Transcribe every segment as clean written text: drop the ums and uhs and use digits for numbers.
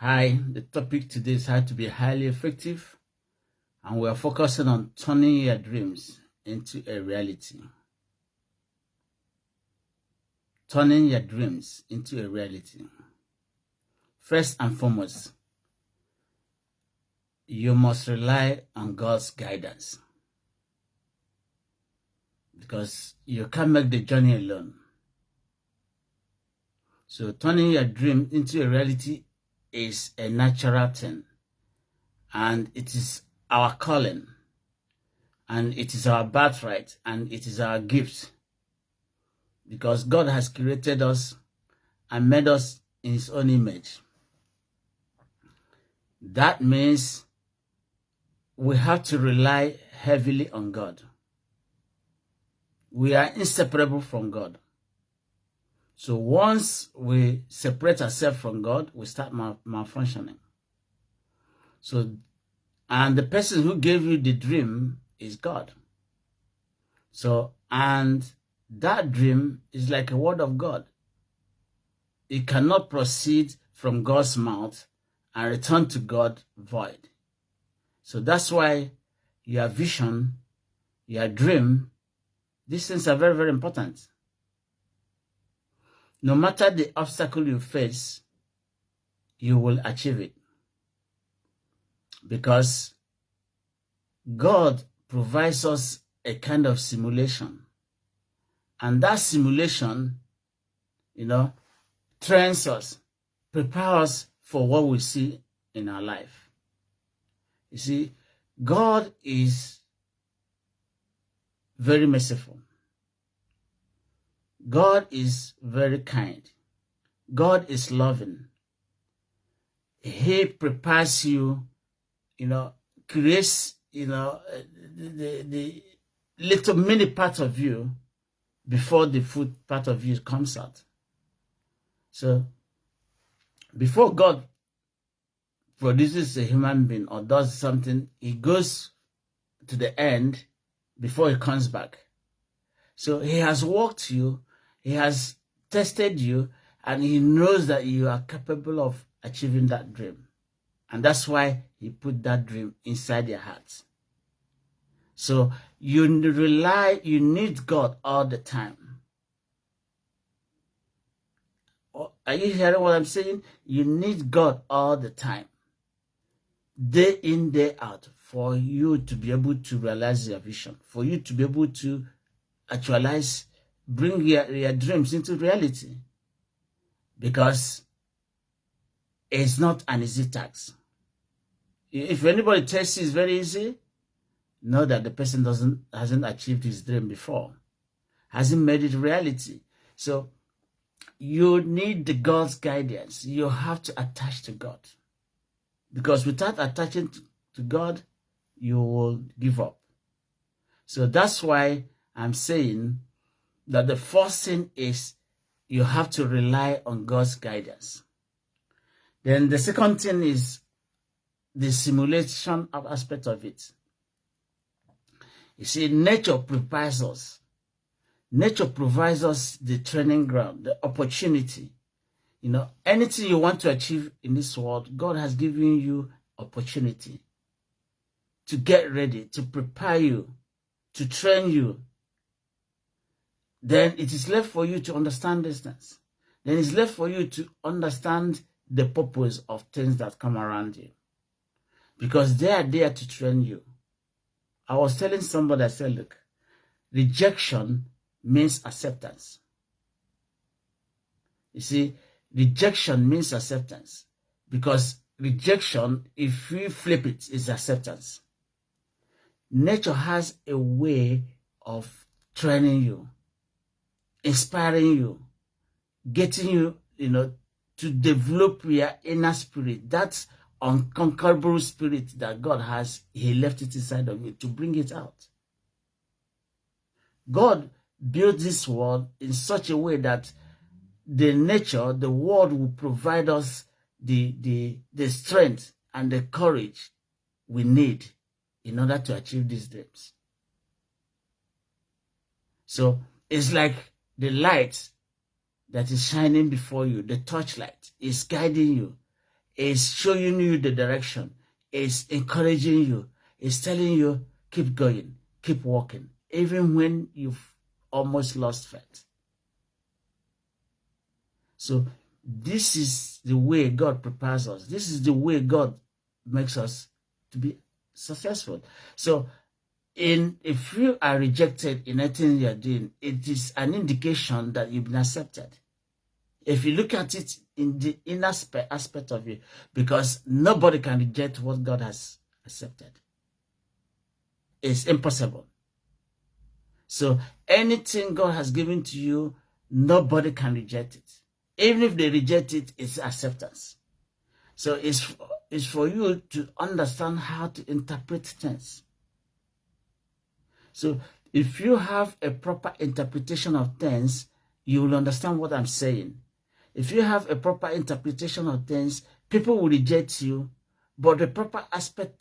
Hi, the topic today is how to be highly effective, and we are focusing on turning your dreams into a reality. Turning your dreams into a reality. First and foremost, you must rely on God's guidance because you can't make the journey alone. So turning your dream into a reality is a natural thing, and it is our calling, and it is our birthright, and it is our gift, because God has created us and made us in his own image. That means we have to rely heavily on God. We are inseparable from God. So once we separate ourselves from God, we start malfunctioning. So, and the person who gave you the dream is God. So, and that dream is like a word of God. It cannot proceed from God's mouth and return to God void. So that's why your vision, your dream, these things are very, very important. No matter the obstacle you face, you will achieve it. Because God provides us a kind of simulation. And that simulation, trains us, prepares us for what we see in our life. You see, God is very merciful. God is very kind. God is loving. He prepares you, creates, the little mini part of you before the full part of you comes out. So before God produces a human being or does something, he goes to the end before he comes back. So he has walked you, he has tested you, and he knows that you are capable of achieving that dream. And that's why he put that dream inside your heart. So you need God all the time. Are you hearing what I'm saying? You need God all the time. Day in, day out, for you to be able to realize your vision, for you to be able to actualize, bring your dreams into reality. Because it's not an easy task. If anybody tells you it's very easy, know that the person hasn't achieved his dream before, hasn't made it reality. So you need the God's guidance. You have to attach to God. Because without attaching to God, you will give up. So that's why I'm saying that the first thing is you have to rely on God's guidance. Then the second thing is the simulation aspect of it. You see, nature prepares us. Nature provides us the training ground, the opportunity. Anything you want to achieve in this world, God has given you opportunity to get ready, to prepare you, to train you. Then it is left for you to understand these things. Then it's left for you to understand the purpose of things that come around you. Because they are there to train you. I was telling somebody, I said, look, rejection means acceptance. You see, rejection means acceptance. Because rejection, if you flip it, is acceptance. Nature has a way of training you, inspiring you, getting you, to develop your inner spirit. That's unconquerable spirit that God has. He left it inside of you to bring it out. God built this world in such a way that the world will provide us the strength and the courage we need in order to achieve these dreams. So it's like the light that is shining before you, the torchlight is guiding you. is showing you the direction, is encouraging you, is telling you, keep going, keep walking, even when you've almost lost faith. So this is the way God prepares us. This is the way God makes us to be successful. So if you are rejected in anything you're doing, it is an indication that you've been accepted. If you look at it in the inner aspect of you, because nobody can reject what God has accepted. It's impossible. So anything God has given to you, nobody can reject it. Even if they reject it, it's acceptance. So it's for you to understand how to interpret things. So if you have a proper interpretation of things, you will understand what I'm saying. If you have a proper interpretation of things, people will reject you, but the proper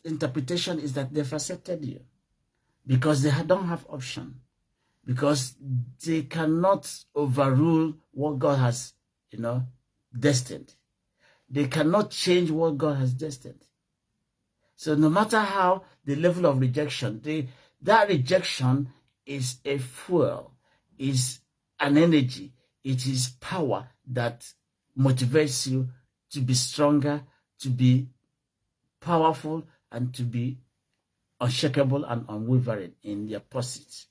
interpretation is that they've accepted you because they don't have option, because they cannot overrule what God has, destined. They cannot change what God has destined. So no matter how the level of rejection, that rejection is a fuel, is an energy, it is power that motivates you to be stronger, to be powerful, and to be unshakable and unwavering in your pursuit.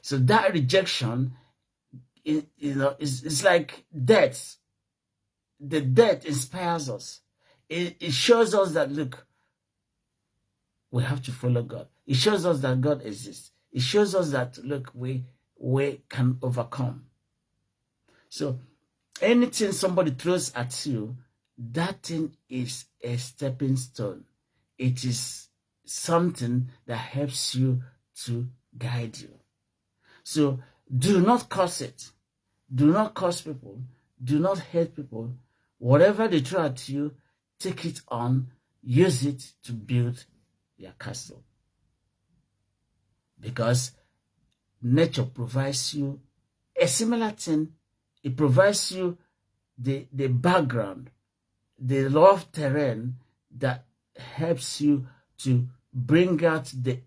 So that rejection, is like death. The death inspires us. It shows us that, look, we have to follow God. It shows us that God exists. It shows us that, look, we can overcome. So anything somebody throws at you, that thing is a stepping stone. It is something that helps you to guide you. So do not curse it. Do not curse people. Do not hate people. Whatever they throw at you, take it on, use it to build your castle. Because nature provides you a similar thing. It provides you the background, the law of terrain that helps you to bring out the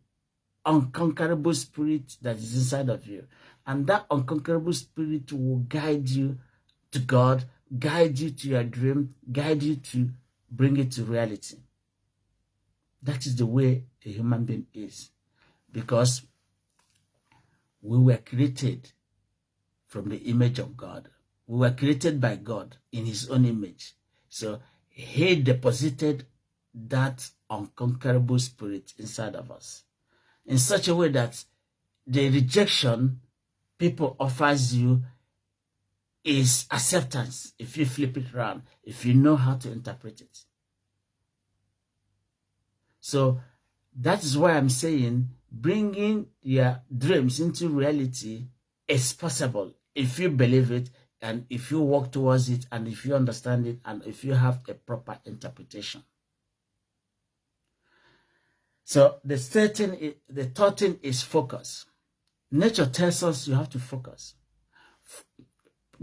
unconquerable spirit that is inside of you. And that unconquerable spirit will guide you to God, guide you to your dream, guide you to bring it to reality. That is the way a human being is. Because we were created from the image of God. We were created by God in his own image. So he deposited that unconquerable spirit inside of us in such a way that the rejection people offers you is acceptance if you flip it around, if you know how to interpret it. So that is why I'm saying bringing your dreams into reality is possible if you believe it, and if you work towards it, and if you understand it, and if you have a proper interpretation. So the third thing is focus. Nature tells us you have to focus.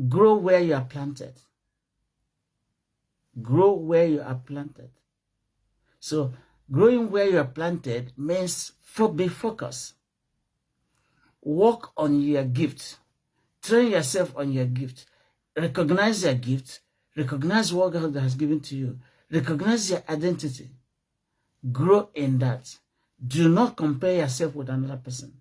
Grow where you are planted. Grow where you are planted. So growing where you are planted means be focused. Work on your gift. Train yourself on your gift. Recognize your gift. Recognize what God has given to you. Recognize your identity. Grow in that. Do not compare yourself with another person.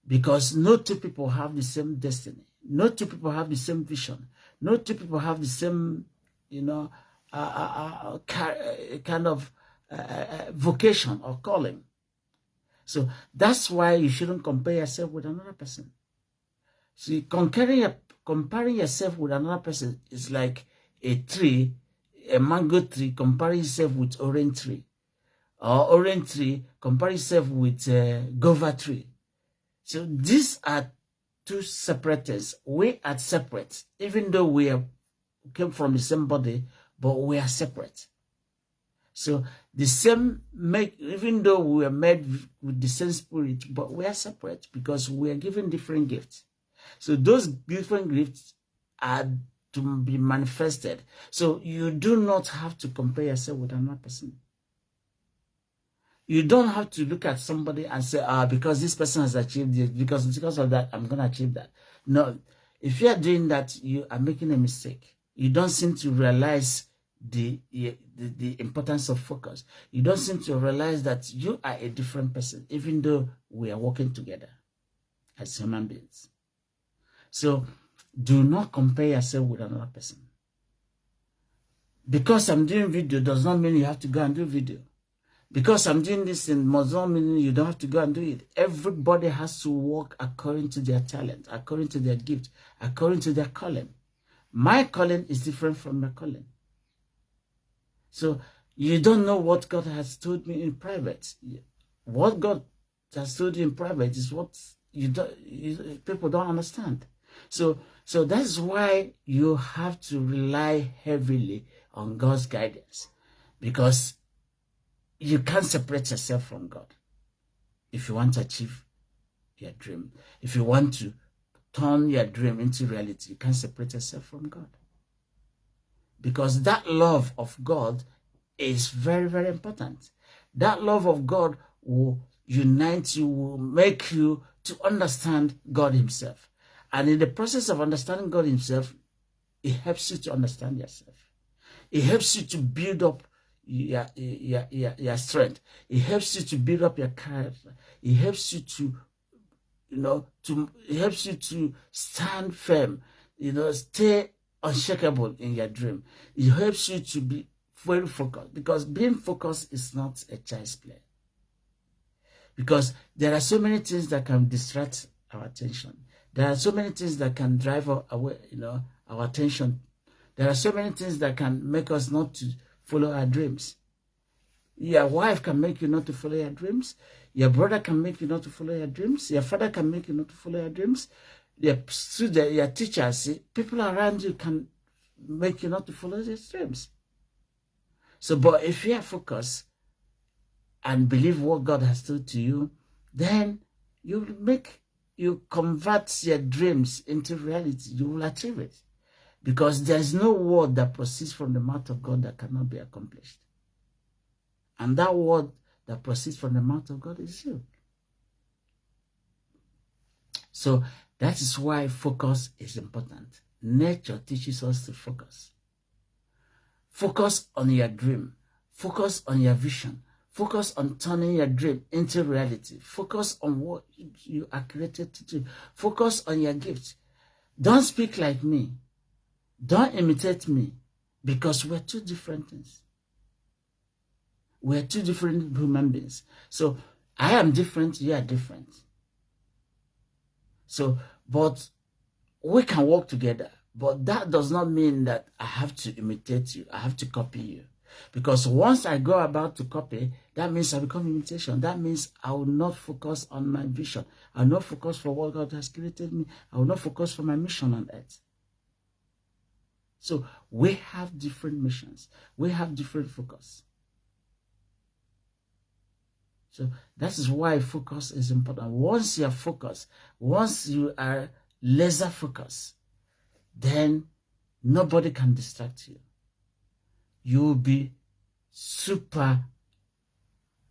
Because no two people have the same destiny. No two people have the same vision. No two people have the same, kind of vocation or calling. So that's why you shouldn't compare yourself with another person. See, comparing yourself with another person is like a mango tree comparing itself with orange tree, or orange tree comparing itself with guava tree. So these are two separate things. We are separate, even though we came from the same body, but we are separate. So the same even though we are made with the same spirit, but we are separate because we are given different gifts. So those different gifts are to be manifested. So you do not have to compare yourself with another person. You don't have to look at somebody and say, because this person has achieved this, because of that, I'm going to achieve that. No, if you are doing that, you are making a mistake. You don't seem to realize the importance of focus. You don't seem to realize that you are a different person, even though we are working together as human beings. So do not compare yourself with another person. Because I'm doing video does not mean you have to go and do video. Because I'm doing this in does not mean you don't have to go and do it. Everybody has to work according to their talent, according to their gift, according to their calling. My calling is different from your calling. So you don't know what God has told me in private. What God has told you in private is what people don't understand. So that's why you have to rely heavily on God's guidance, because you can't separate yourself from God if you want to achieve your dream. If you want to turn your dream into reality, you can't separate yourself from God. Because that love of God is very, very important. That love of God will unite you, will make you to understand God himself. And in the process of understanding God himself, it helps you to understand yourself. It helps you to build up your strength. It helps you to build up your character. It helps you to, it helps you to stand firm, stay unshakable in your dream. It helps you to be very focused, because being focused is not a child's play. Because there are so many things that can distract our attention. There are so many things that can drive away, our attention. There are so many things that can make us not to follow our dreams. Your wife can make you not to follow your dreams. Your brother can make you not to follow your dreams. Your father can make you not to follow your dreams. Your student, your teachers, people around you can make you not to follow their dreams. So, but if you are focused and believe what God has told to you, then you convert your dreams into reality. You will achieve it. Because there's no word that proceeds from the mouth of God that cannot be accomplished. And that word that proceeds from the mouth of God is you. So that is why focus is important. Nature teaches us to focus. Focus on your dream. Focus on your vision. Focus on turning your dream into reality. Focus on what you are created to do. Focus on your gifts. Don't speak like me. Don't imitate me, because we're two different things. We're two different human beings. So I am different, you are different. So, but we can work together. But that does not mean that I have to imitate you. I have to copy you. Because once I go about to copy, that means I become imitation. That means I will not focus on my vision. I will not focus for what God has created me. I will not focus for my mission on earth. So we have different missions. We have different focus. So that is why focus is important. Once you are focused, once you are laser focused, then nobody can distract you. You will be super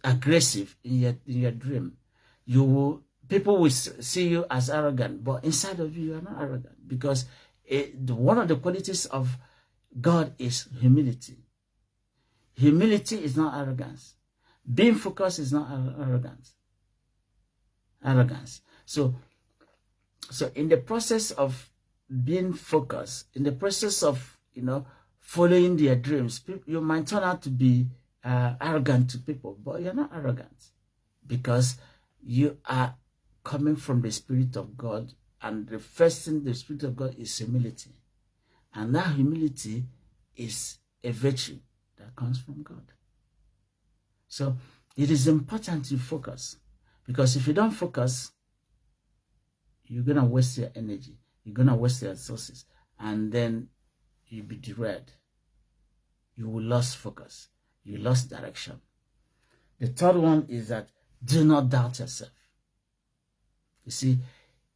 aggressive in your dream. People will see you as arrogant, but inside of you are not arrogant, because one of the qualities of God is humility. Humility is not arrogance. Being focused is not arrogance. So in the process of being focused, in the process of following their dreams, you might turn out to be arrogant to people, but you're not arrogant, because you are coming from the Spirit of God. And the first thing the Spirit of God is humility. And that humility is a virtue that comes from God. So it is important to focus. Because if you don't focus, you're going to waste your energy. You're going to waste your resources. And then you'll be derailed. You will lose focus. You lost direction. The third one is that do not doubt yourself. You see,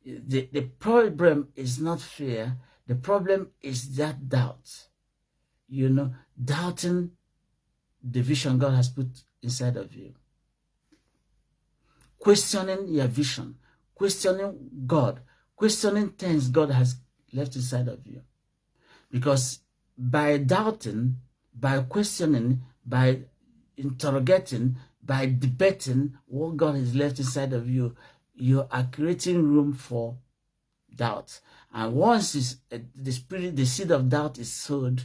the problem is not fear. The problem is that doubt. You know, doubting the vision God has put inside of you. Questioning your vision. Questioning God. Questioning things God has left inside of you. Because by doubting, by questioning, by interrogating, by debating what God has left inside of you, you are creating room for doubt. And once the seed of doubt is sowed,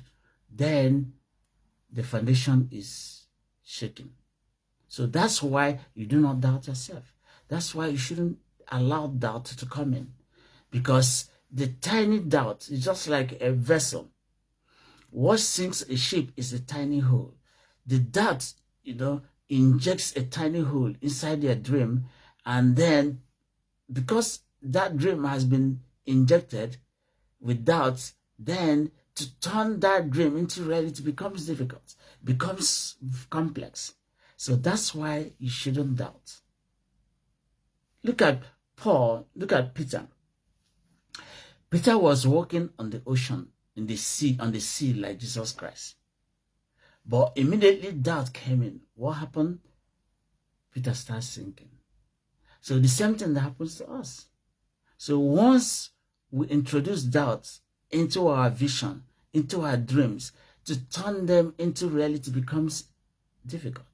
then the foundation is shaken. So that's why you do not doubt yourself. That's why you shouldn't allow doubt to come in. Because the tiny doubt is just like a vessel. What sinks a ship is a tiny hole. The doubt, injects a tiny hole inside your dream, and then because that dream has been injected with doubts, then to turn that dream into reality becomes difficult, becomes complex. So that's why you shouldn't doubt. Look at Paul, look at Peter. Peter was walking on the ocean, on the sea like Jesus Christ. But immediately doubt came in. What happened? Peter starts sinking. So the same thing that happens to us. So once we introduce doubts into our vision, into our dreams, to turn them into reality becomes difficult.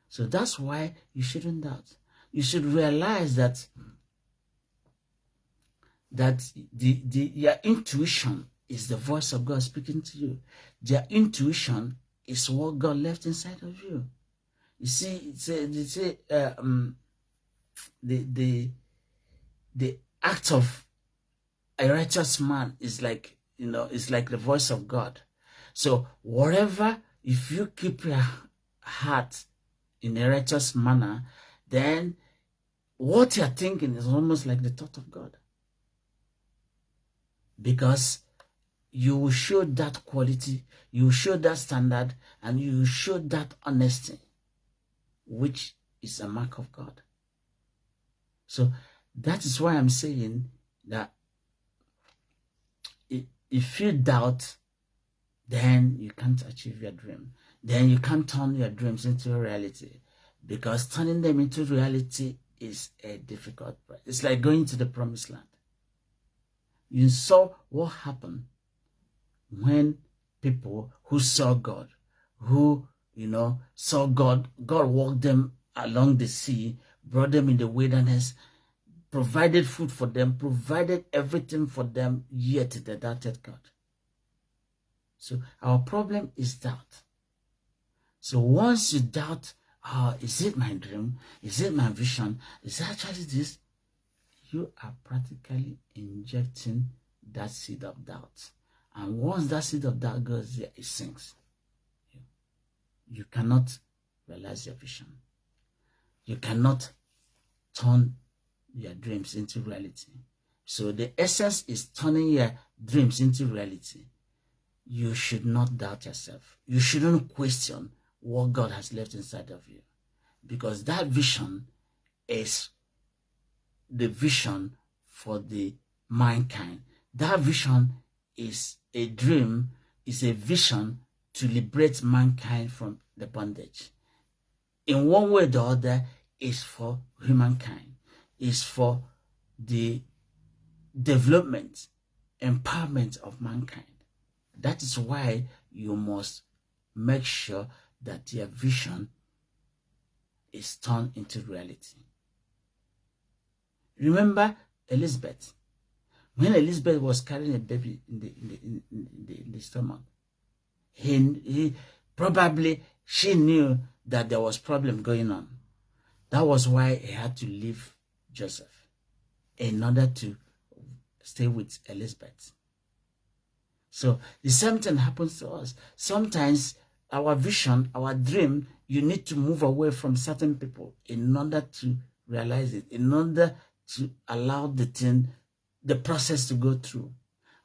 So that's why you shouldn't doubt. You should realize that your intuition is the voice of God speaking to you. Their intuition is what God left inside of you. You see, the act of a righteous man is like, it's like the voice of God. So whatever, if you keep your heart in a righteous manner, then what you're thinking is almost like the thought of God. Because you will show that quality, you will show that standard, and you will show that honesty, which is a mark of God. So that is why I'm saying that if you doubt, then you can't achieve your dream. Then you can't turn your dreams into a reality, because turning them into reality is a difficult process. It's like going to the promised land. You saw what happened when people who saw God, who, saw God walked them along the sea, brought them in the wilderness, provided food for them, provided everything for them, yet they doubted God. So our problem is doubt. So once you doubt, is it my dream? Is it my vision? Is it actually this? You are practically injecting that seed of doubt. And once that seed of doubt goes there, it sinks. You cannot realize your vision. You cannot turn your dreams into reality. So the essence is turning your dreams into reality. You should not doubt yourself. You shouldn't question what God has left inside of you. Because that vision is the vision for the mankind. That vision is a dream, is a vision to liberate mankind from the bondage. In one way or the other, is for humankind, is for the development, empowerment of mankind. That is why you must make sure that your vision is turned into reality. Remember Elizabeth. When Elizabeth was carrying a baby in the stomach, he probably, she knew that there was problem going on. That was why he had to leave Joseph in order to stay with Elizabeth. So the same thing happens to us. Sometimes our vision, our dream, you need to move away from certain people in order to realize it, in order to allow the process to go through.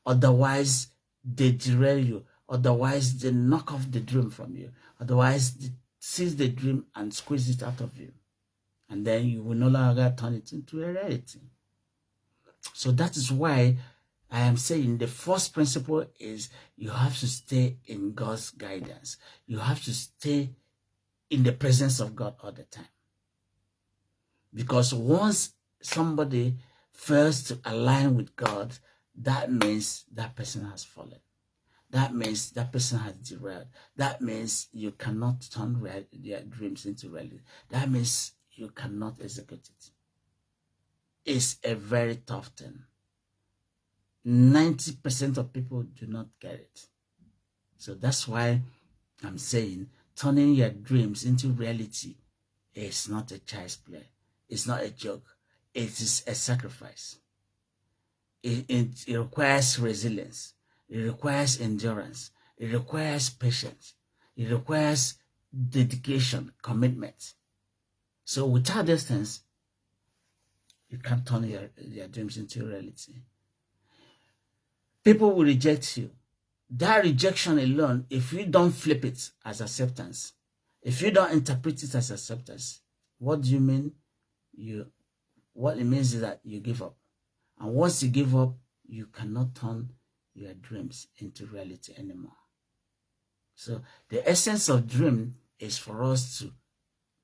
Otherwise, they derail you. Otherwise, they knock off the dream from you. Otherwise, they seize the dream and squeeze it out of you. And then you will no longer turn it into a reality. So that is why I am saying the first principle is you have to stay in God's guidance. You have to stay in the presence of God all the time. Because once somebody fails to align with God, that means that person has fallen. That means that person has derailed. That means you cannot turn their dreams into reality. That means you cannot execute it. It's a very tough thing. 90% of people do not get it. So that's why I'm saying turning your dreams into reality is not a child's play. It's not a joke. It is a sacrifice. It requires resilience. It requires endurance. It requires patience. It requires dedication, commitment. So without these things, you can't turn your dreams into reality. People will reject you. That rejection alone, if you don't flip it as acceptance, if you don't interpret it as acceptance, what do you mean? What it means is that you give up. And once you give up, you cannot turn your dreams into reality anymore. So the essence of dream is for us to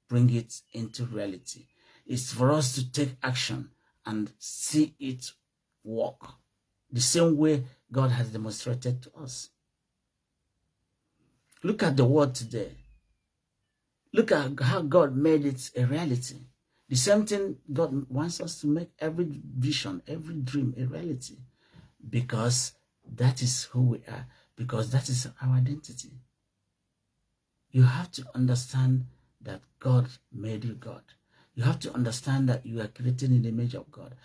bring it into reality. It's for us to take action and see it work the same way God has demonstrated to us. Look at the world today. Look at how God made it a reality. The same thing God wants us to make every vision, every dream a reality. Because that is who we are. Because that is our identity. You have to understand that God made you God. You have to understand that you are created in the image of God.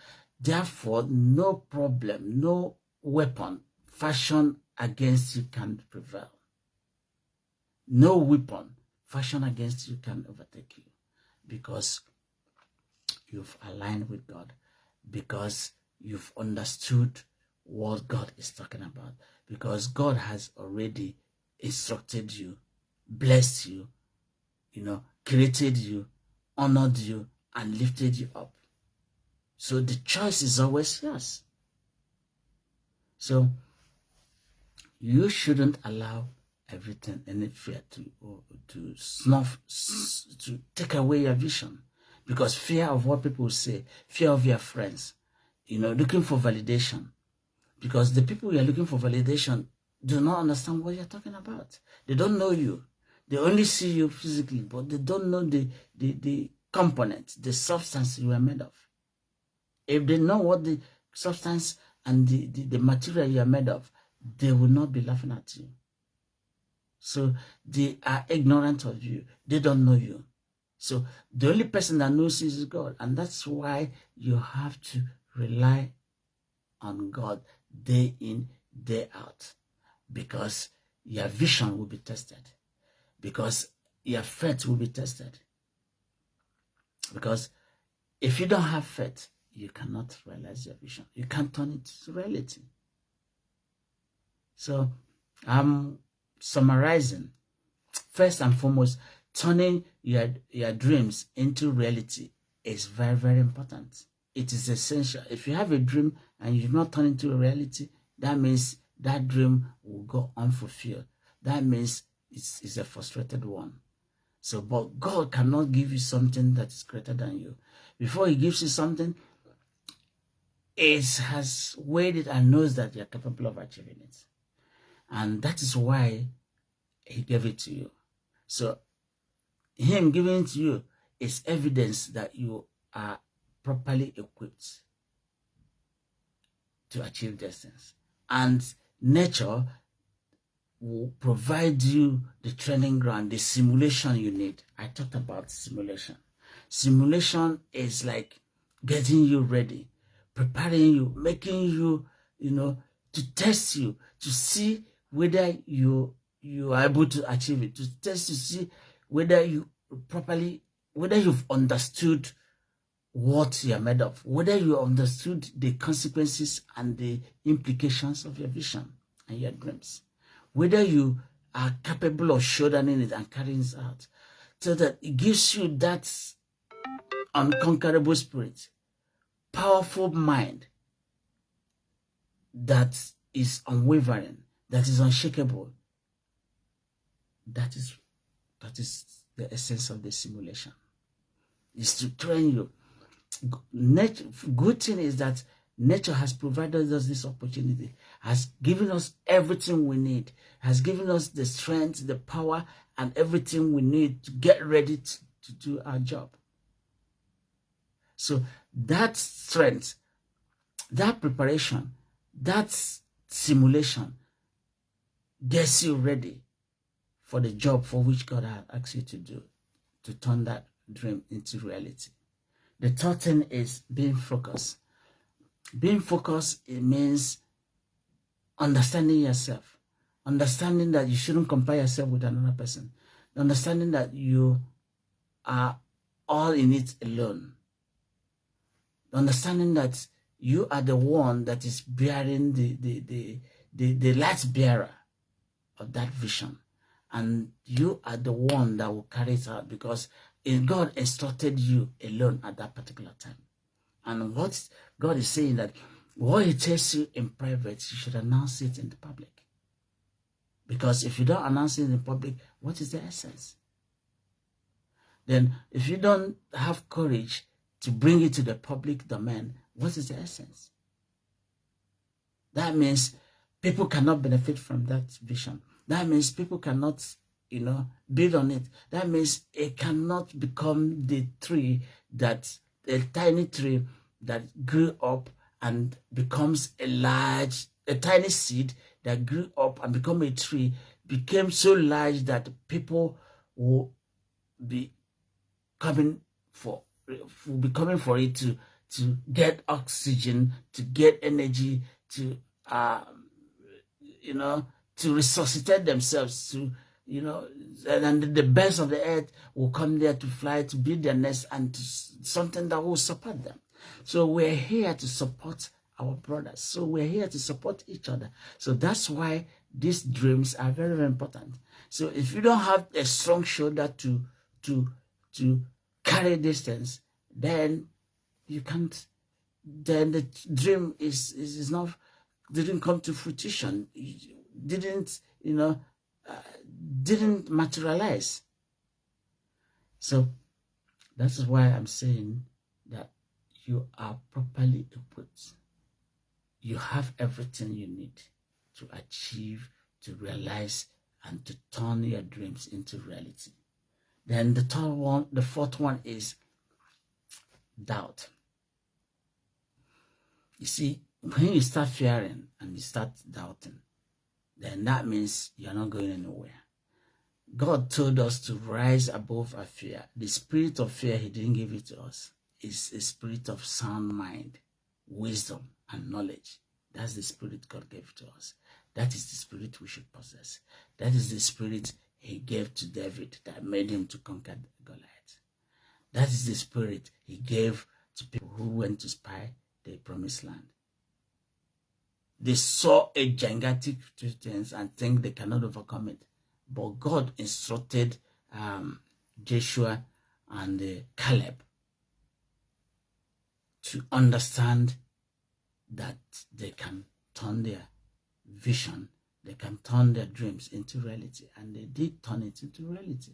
Therefore, no problem, no weapon fashioned against you can prevail. No weapon fashioned against you can overtake you. Because you've aligned with God. Because you've understood what God is talking about. Because God has already instructed you, blessed you, created you, honored you, and lifted you up. So the choice is always yours. So you shouldn't allow everything, any fear to take away your vision. Because fear of what people will say, fear of your friends, looking for validation. Because the people you're looking for validation do not understand what you're talking about. They don't know you. They only see you physically, but they don't know the component, the substance you are made of. If they know what the substance and the material you are made of, they will not be laughing at you. So they are ignorant of you. They don't know you. So the only person that knows you is God. And that's why you have to rely on God day in, day out. Because your vision will be tested. Because your faith will be tested. Because if you don't have faith, you cannot realize your vision. You can't turn it to reality. So I'm summarizing. First and foremost, turning your dreams into reality is very, very important. It is essential. If you have a dream and you do not turn it into a reality, that means that dream will go unfulfilled. That means it's a frustrated one. So, but God cannot give you something that is greater than you. Before he gives you something, it has weighed it and knows that you're capable of achieving it. And that is why he gave it to you. So, him giving it to you is evidence that you are properly equipped to achieve these things. And nature will provide you the training ground, the simulation you need. I talked about simulation. Simulation is like getting you ready, preparing you, making you, to test you, to see whether you are able to achieve it, to test to see whether whether you've understood what you are made of, whether you understood the consequences and the implications of your vision and your dreams, whether you are capable of shouldering it and carrying it out, so that it gives you that unconquerable spirit, powerful mind, that is unwavering, that is unshakable. That is the essence of the simulation. Is to train you. Good thing is that nature has provided us this opportunity, has given us everything we need, has given us the strength, the power, and everything we need to get ready to do our job. So that strength, that preparation, that simulation gets you ready for the job for which God has asked you to do, to turn that dream into reality. The third thing is being focused. Being focused, it means understanding yourself, understanding that you shouldn't compare yourself with another person, understanding that you are all in it alone, understanding that you are the one that is bearing the light bearer of that vision, and you are the one that will carry it out, because God instructed you alone at that particular time. And what God is saying, that what He tells you in private, you should announce it in the public. Because if you don't announce it in the public, what is the essence? Then if you don't have courage to bring it to the public domain, what is the essence? That means people cannot benefit from that vision. That means people cannot, build on it. That means it cannot become the tree that, a tiny tree that grew up and becomes a tiny seed that grew up and become a tree, became so large that people will be coming for it to get oxygen, to get energy, to to resuscitate themselves, to and the birds of the earth will come there to fly, to build their nest, and to something that will support them. So we're here to support our brothers. So we're here to support each other. So that's why these dreams are very, very important. So if you don't have a strong shoulder to carry distance, then you can't. Then the dream is not, didn't come to fruition. Didn't materialize. So that is why I'm saying that you are properly equipped. You have everything you need to achieve, to realize, and to turn your dreams into reality. Then the fourth one is doubt. You see, when you start fearing and you start doubting, then that means you're not going anywhere. God told us to rise above our fear. The spirit of fear, He didn't give it to us. It's a spirit of sound mind, wisdom, and knowledge. That's the spirit God gave to us. That is the spirit we should possess. That is the spirit He gave to David that made him to conquer Goliath. That is the spirit He gave to people who went to spy the promised land. They saw a gigantic things and think they cannot overcome it. But God instructed Joshua and Caleb to understand that they can turn their vision, they can turn their dreams into reality. And they did turn it into reality.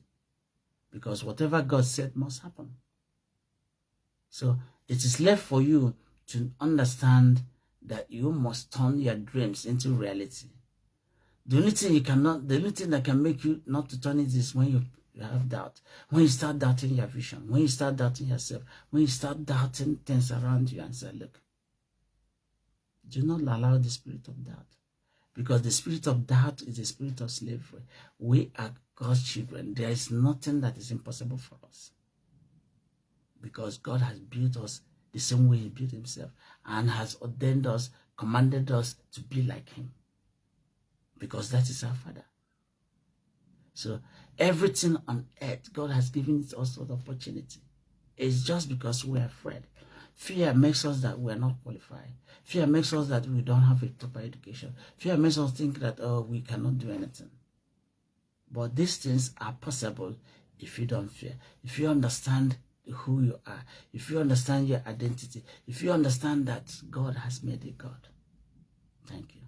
Because whatever God said must happen. So it is left for you to understand that you must turn your dreams into reality. The only thing that can make you not to turn it is when you have doubt. When you start doubting your vision, when you start doubting yourself, when you start doubting things around you, and say, look, do not allow the spirit of doubt. Because the spirit of doubt is the spirit of slavery. We are God's children. There is nothing that is impossible for us. Because God has built us the same way He built Himself, and has ordained us, commanded us to be like Him. Because that is our Father. So everything on earth, God has given us an opportunity. It's just because we're afraid. Fear makes us that we're not qualified. Fear makes us that we don't have a proper education. Fear makes us think that, we cannot do anything. But these things are possible if you don't fear. If you understand who you are, if you understand your identity, if you understand that God has made you God, Thank you.